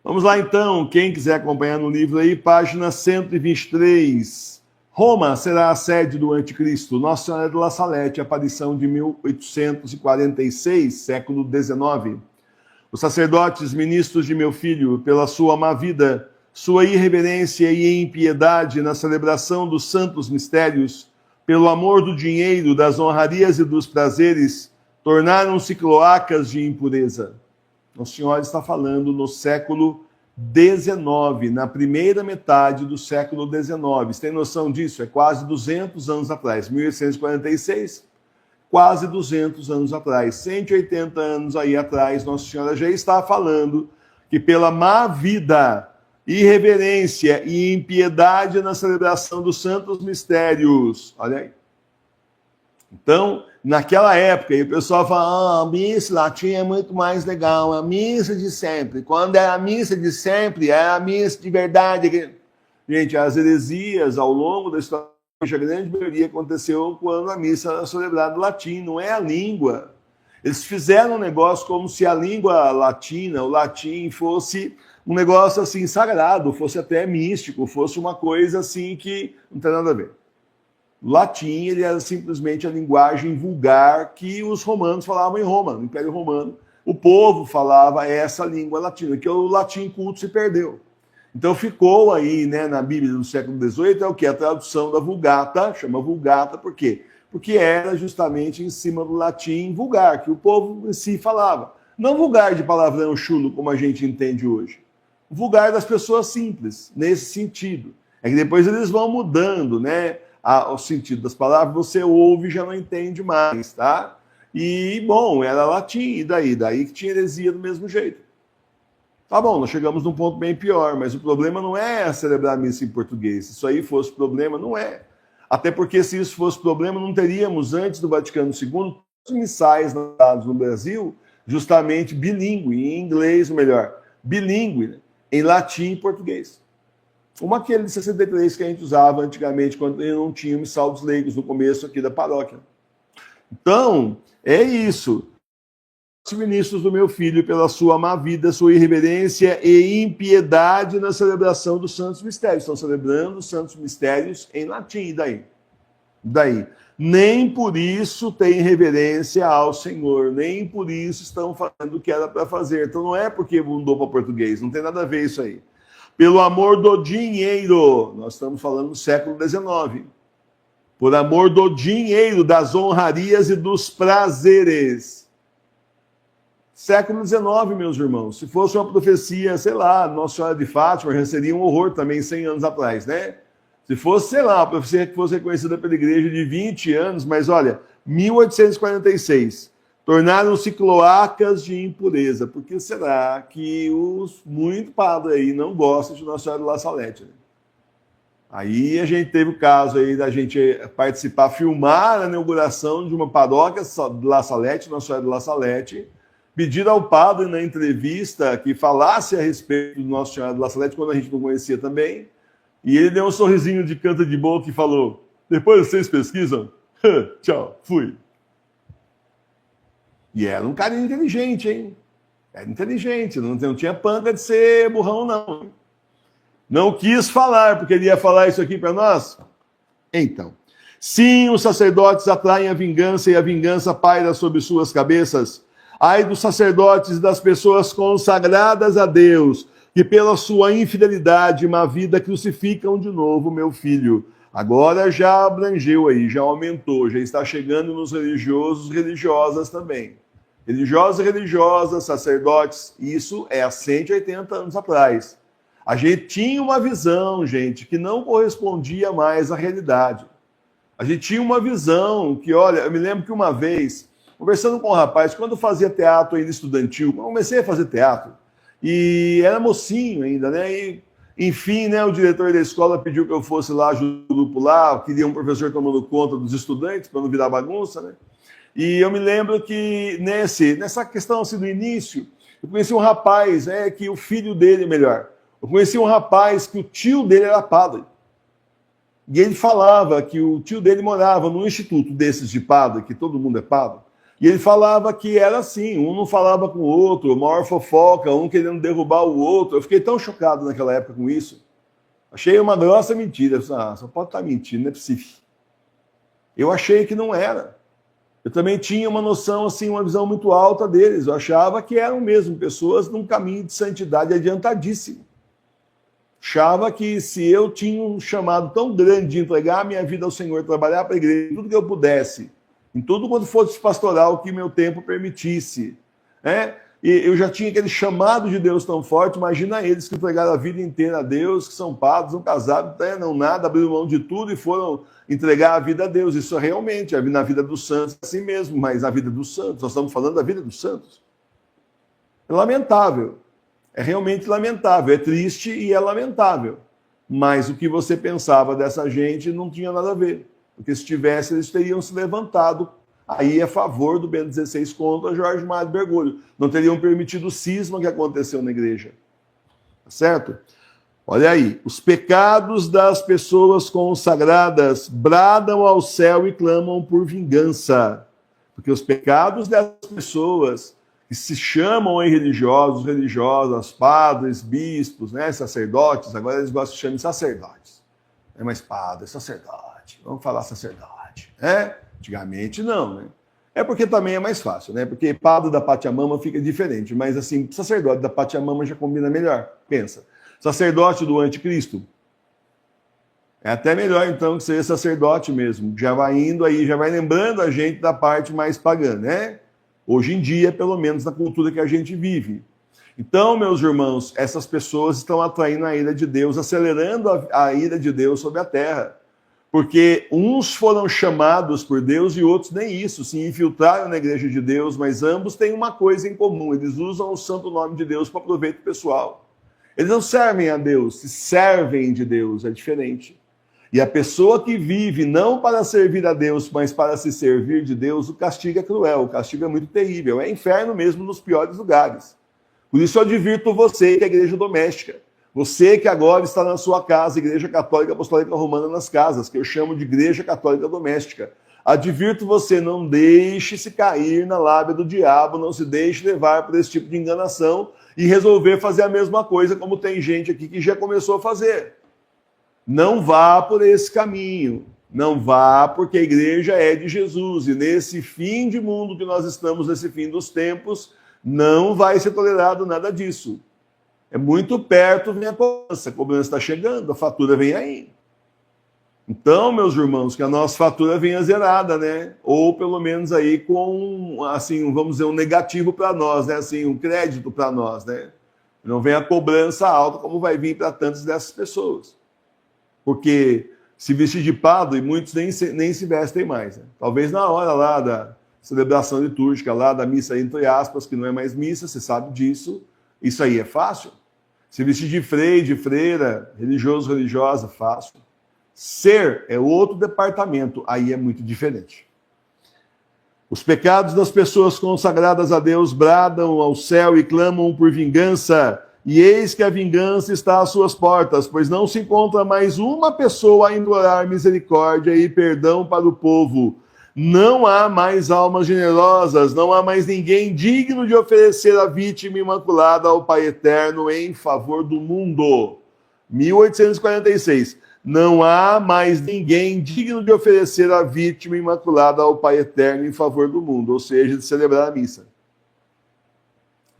Vamos lá então, quem quiser acompanhar no livro aí, página 123. Roma será a sede do anticristo. Nossa Senhora de La Salete, aparição de 1846, século XIX. Os sacerdotes, ministros de meu filho, pela sua má vida, sua irreverência e impiedade na celebração dos santos mistérios, pelo amor do dinheiro, das honrarias e dos prazeres, tornaram-se cloacas de impureza. Nossa Senhora está falando no século XIX, na primeira metade do século XIX. Você tem noção disso? É quase 200 anos atrás. 1846, quase 200 anos atrás. 180 anos aí atrás, Nossa Senhora já está falando que pela má vida, irreverência e impiedade na celebração dos santos mistérios. Olha aí. Então, naquela época, o pessoal fala, a missa latim é muito mais legal, a missa de sempre. Quando é a missa de sempre, é a missa de verdade. Gente, as heresias ao longo da história, a grande maioria aconteceu quando a missa era celebrada em latim, não é a língua. Eles fizeram um negócio como se a língua latina, o latim, fosse um negócio assim sagrado, fosse até místico, fosse uma coisa assim que não tem nada a ver. O latim, ele era simplesmente a linguagem vulgar que os romanos falavam em Roma, no Império Romano. O povo falava essa língua latina, que o latim culto se perdeu. Então ficou aí, né, na Bíblia do século XVIII, é o que? A tradução da Vulgata, chama Vulgata, por quê? Porque era justamente em cima do latim vulgar, que o povo em si falava. Não vulgar de palavrão chulo, como a gente entende hoje. O vulgar das pessoas simples, nesse sentido. É que depois eles vão mudando, né? O sentido das palavras, você ouve e já não entende mais, tá? E, bom, era latim, e daí? Daí que tinha heresia do mesmo jeito. Tá bom, nós chegamos num ponto bem pior, mas o problema não é celebrar a missa em português. Se isso aí fosse problema, não é. Até porque se isso fosse problema, não teríamos, antes do Vaticano II, missais dados no Brasil, justamente bilíngue, em inglês, ou melhor, bilíngue, né? Em latim e português. Como aquele de 63 que a gente usava antigamente, quando não tinha missal dos leigos no começo aqui da paróquia. Então, é isso. Os ministros do meu filho, pela sua má vida, sua irreverência e impiedade na celebração dos santos mistérios. Estão celebrando os santos mistérios em latim, e daí? Daí. Nem por isso tem reverência ao Senhor, nem por isso estão fazendo o que era para fazer. Então não é porque mudou para português, não tem nada a ver isso aí. Pelo amor do dinheiro, nós estamos falando do século XIX. Por amor do dinheiro, das honrarias e dos prazeres. Século XIX, meus irmãos. Se fosse uma profecia, sei lá, Nossa Senhora de Fátima, já seria um horror também 100 anos atrás, né? Se fosse, sei lá, uma profecia que fosse reconhecida pela igreja de 20 anos, mas olha, 1846. Tornaram-se cloacas de impureza. Por que será que muito padre aí não gostam de Nossa Senhora de La Salete? Né? Aí a gente teve o caso aí da gente participar, filmar a inauguração de uma paróquia de La Salete, Nossa Senhora de La Salete, pedir ao padre na entrevista que falasse a respeito do Nossa Senhora de La Salete, quando a gente não conhecia também, e ele deu um sorrisinho de canto de boca e falou, depois vocês pesquisam, tchau, fui. E era um cara inteligente, hein? Era inteligente, não tinha panga de ser burrão, não. Não quis falar, porque ele ia falar isso aqui para nós. Então, sim, os sacerdotes atraem a vingança e a vingança paira sobre suas cabeças. Ai dos sacerdotes e das pessoas consagradas a Deus, que pela sua infidelidade e má vida crucificam de novo meu filho. Agora já abrangeu aí, já aumentou, já está chegando nos religiosos e religiosas também. Religiosos e religiosas, sacerdotes, isso é há 180 anos atrás. A gente tinha uma visão, gente, que não correspondia mais à realidade. A gente tinha uma visão que, olha, eu me lembro que uma vez, conversando com um rapaz, quando eu fazia teatro ainda estudantil, eu comecei a fazer teatro, e era mocinho ainda, né? E, enfim, né, o diretor da escola pediu que eu fosse lá ajudar o grupo lá, queria um professor tomando conta dos estudantes, para não virar bagunça, né? E eu me lembro que nessa questão assim, do início, eu conheci um rapaz, que o filho dele, melhor, eu conheci um rapaz que o tio dele era padre. E ele falava que o tio dele morava num instituto desses de padre, que todo mundo é padre. E ele falava que era assim, um não falava com o outro, maior fofoca, um querendo derrubar o outro. Eu fiquei tão chocado naquela época com isso. Achei uma grossa mentira. Só pode estar mentindo, não é possível. Eu achei que não era. Eu também tinha uma noção, assim, uma visão muito alta deles. Eu achava que eram mesmo pessoas num caminho de santidade adiantadíssimo. Achava que se eu tinha um chamado tão grande de entregar a minha vida ao Senhor, trabalhar para a igreja, tudo que eu pudesse, em tudo quanto fosse pastoral que meu tempo permitisse, né? E eu já tinha aquele chamado de Deus tão forte. Imagina eles que entregaram a vida inteira a Deus, que são padres, não casados, não nada, abriram mão de tudo e foram entregar a vida a Deus. Isso realmente, na vida dos santos é assim mesmo, mas na vida dos santos, nós estamos falando da vida dos santos. É lamentável, é realmente lamentável, é triste e é lamentável. Mas o que você pensava dessa gente não tinha nada a ver. Porque se tivesse, eles teriam se levantado aí a favor do Bento XVI contra Jorge Mário Bergoglio. Não teriam permitido o cisma que aconteceu na igreja. Tá certo? Olha aí. Os pecados das pessoas consagradas bradam ao céu e clamam por vingança. Porque os pecados dessas pessoas que se chamam em religiosos, religiosas, padres, bispos, né, sacerdotes, agora eles gostam de chamar de sacerdotes. Não é mais padre, é sacerdote. Vamos falar sacerdote. É? Antigamente não, né? É porque também é mais fácil, né? Porque padre da Pachamama fica diferente, mas assim, sacerdote da Pachamama já combina melhor. Pensa. Sacerdote do anticristo. É até melhor então que seja sacerdote mesmo. Já vai indo aí, já vai lembrando a gente da parte mais pagã, né? Hoje em dia, pelo menos na cultura que a gente vive. Então, meus irmãos, essas pessoas estão atraindo a ira de Deus, acelerando a ira de Deus sobre a terra. Porque uns foram chamados por Deus e outros nem isso, se infiltraram na igreja de Deus, mas ambos têm uma coisa em comum: eles usam o santo nome de Deus para proveito pessoal. Eles não servem a Deus, se servem de Deus, é diferente. E a pessoa que vive não para servir a Deus, mas para se servir de Deus, o castigo é cruel, o castigo é muito terrível, é inferno mesmo nos piores lugares. Por isso eu advirto você que é igreja doméstica. Você que agora está na sua casa, Igreja Católica Apostólica Romana nas casas, que eu chamo de Igreja Católica Doméstica. Advirto você, não deixe-se cair na lábia do diabo, não se deixe levar por esse tipo de enganação e resolver fazer a mesma coisa, como tem gente aqui que já começou a fazer. Não vá por esse caminho, não vá porque a igreja é de Jesus, e nesse fim de mundo que nós estamos, nesse fim dos tempos, não vai ser tolerado nada disso. É muito perto, vem a cobrança está chegando, a fatura vem aí. Então, meus irmãos, que a nossa fatura venha zerada, né? Ou pelo menos aí com, assim, vamos dizer, um negativo para nós, né? Assim, um crédito para nós, né? Não vem a cobrança alta como vai vir para tantas dessas pessoas. Porque se vestir de padre, muitos nem se vestem mais. Né? Talvez na hora lá da celebração litúrgica, lá da missa, entre aspas, que não é mais missa, você sabe disso, isso aí é fácil. Se vestir de freio, de freira, religioso, religiosa, fácil. Ser é outro departamento, aí é muito diferente. Os pecados das pessoas consagradas a Deus bradam ao céu e clamam por vingança, e eis que a vingança está às suas portas, pois não se encontra mais uma pessoa a implorar misericórdia e perdão para o povo. Não há mais almas generosas, não há mais ninguém digno de oferecer a vítima imaculada ao Pai Eterno em favor do mundo. 1846. Não há mais ninguém digno de oferecer a vítima imaculada ao Pai Eterno em favor do mundo, ou seja, de celebrar a missa.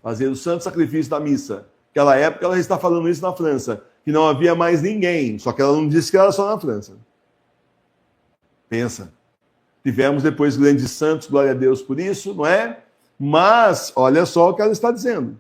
Fazer o santo sacrifício da missa. Naquela época ela está falando isso na França, que não havia mais ninguém, só que ela não disse que era só na França. Pensa. Tivemos depois grandes santos, glória a Deus por isso, não é? Mas, olha só o que ela está dizendo.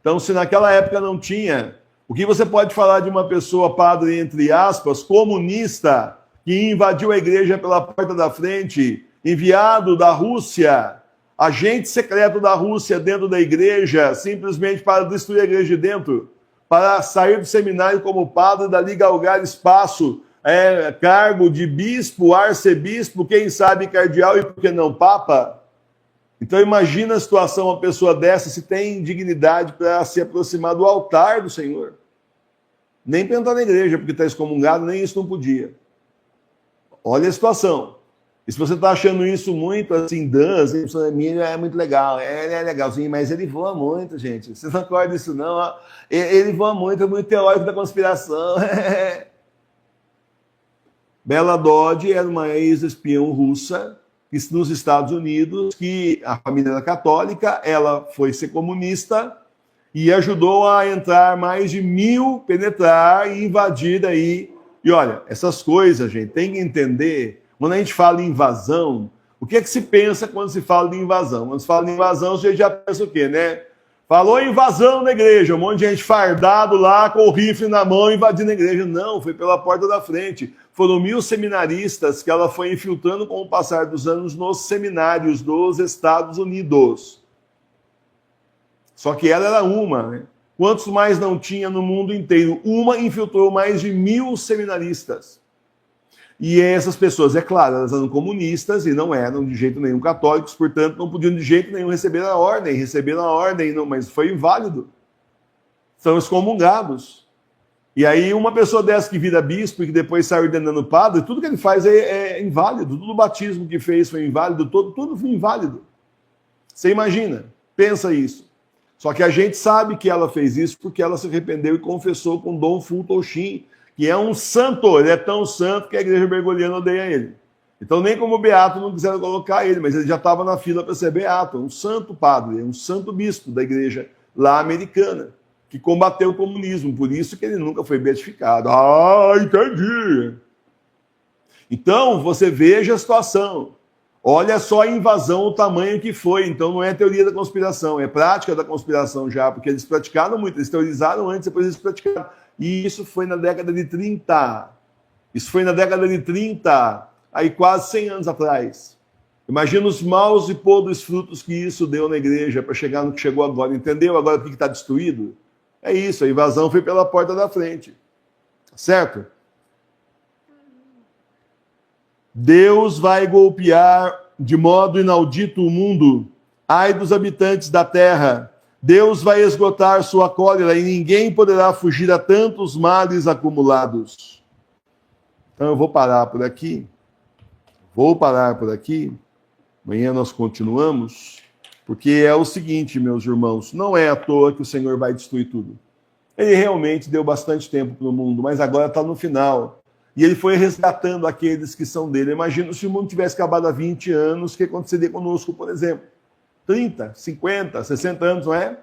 Então, se naquela época não tinha, o que você pode falar de uma pessoa, padre, entre aspas, comunista, que invadiu a igreja pela porta da frente, enviado da Rússia, agente secreto da Rússia dentro da igreja, simplesmente para destruir a igreja de dentro, para sair do seminário como padre, dali galgar espaço, cargo de bispo, arcebispo, quem sabe cardeal e por que não papa? Então imagina a situação, uma pessoa dessa, se tem dignidade para se aproximar do altar do Senhor. Nem para entrar na igreja, porque está excomungado, nem isso não podia. Olha a situação. E se você está achando isso muito assim, dança, Emílio é muito legal, ele é legalzinho, mas ele voa muito, gente. Vocês não acordam isso, não? Ó. Ele voa muito, é muito teórico da conspiração. Bela Dodge era uma ex-espião russa nos Estados Unidos, que a família era católica, ela foi ser comunista e ajudou a entrar mais de 1.000, penetrar e invadir aí. E olha, essas coisas, gente, tem que entender. Quando a gente fala em invasão, o que é que se pensa quando se fala de invasão? Quando se fala de invasão, você já pensa o quê, né? Falou invasão na igreja, um monte de gente fardado lá, com o rifle na mão, invadindo a igreja. Não, foi pela porta da frente. Foram 1.000 seminaristas que ela foi infiltrando com o passar dos anos nos seminários dos Estados Unidos. Só que ela era uma, né? Quantos mais não tinha no mundo inteiro? Uma infiltrou mais de 1.000 seminaristas. E essas pessoas, é claro, elas eram comunistas e não eram de jeito nenhum católicos, portanto, não podiam de jeito nenhum receber a ordem. Receberam a ordem, não, mas foi inválido. São excomungados. E aí uma pessoa dessa que vira bispo e que depois sai ordenando padre, tudo que ele faz é inválido. Tudo o batismo que fez foi inválido, tudo foi inválido. Você imagina, pensa isso. Só que a gente sabe que ela fez isso porque ela se arrependeu e confessou com Dom Fulton Sheen, que é um santo, ele é tão santo que a igreja bergoliana odeia ele. Então nem como beato não quiseram colocar ele, mas ele já estava na fila para ser beato, um santo padre, um santo bispo da igreja lá americana, que combateu o comunismo, por isso que ele nunca foi beatificado. Ah, entendi! Então, você veja a situação. Olha só a invasão, o tamanho que foi. Então não é teoria da conspiração, é prática da conspiração já, porque eles praticaram muito, eles teorizaram antes, depois eles praticaram. E isso foi na década de 30. Isso foi na década de 30, aí quase 100 anos atrás. Imagina os maus e podres frutos que isso deu na igreja para chegar no que chegou agora. Entendeu agora o que está destruído? É isso, a invasão foi pela porta da frente. Certo? Deus vai golpear de modo inaudito o mundo. Ai dos habitantes da terra. Deus vai esgotar sua cólera e ninguém poderá fugir a tantos males acumulados. Então eu vou parar por aqui. Amanhã nós continuamos, porque é o seguinte, meus irmãos, não é à toa que o Senhor vai destruir tudo. Ele realmente deu bastante tempo para o mundo, mas agora está no final. E ele foi resgatando aqueles que são dele. Imagina se o mundo tivesse acabado há 20 anos, o que aconteceria conosco, por exemplo? 30, 50, 60 anos, não é?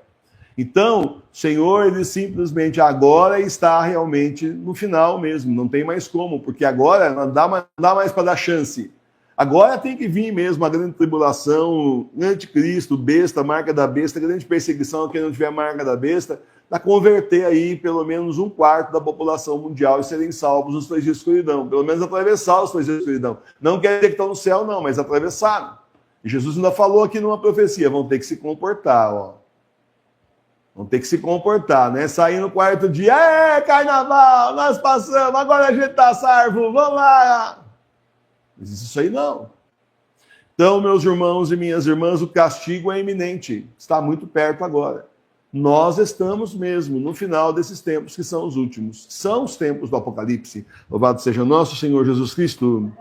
Então, o Senhor, ele simplesmente agora está realmente no final mesmo, não tem mais como, porque agora não dá mais para dar chance. Agora tem que vir mesmo a grande tribulação, anticristo, besta, marca da besta, grande perseguição, quem não tiver a marca da besta, para converter aí pelo menos 1/4 da população mundial e serem salvos os 3 dias de escuridão, pelo menos atravessar os 3 dias de escuridão. Não quer dizer que estão no céu, não, mas atravessaram. E Jesus ainda falou aqui numa profecia, vão ter que se comportar, ó. Vão ter que se comportar, né? Sair no quarto dia, carnaval, nós passamos, agora a gente tá salvo, vamos lá. Mas isso aí não. Então, meus irmãos e minhas irmãs, o castigo é iminente, está muito perto agora. Nós estamos mesmo no final desses tempos que são os últimos. São os tempos do Apocalipse. Louvado seja nosso Senhor Jesus Cristo.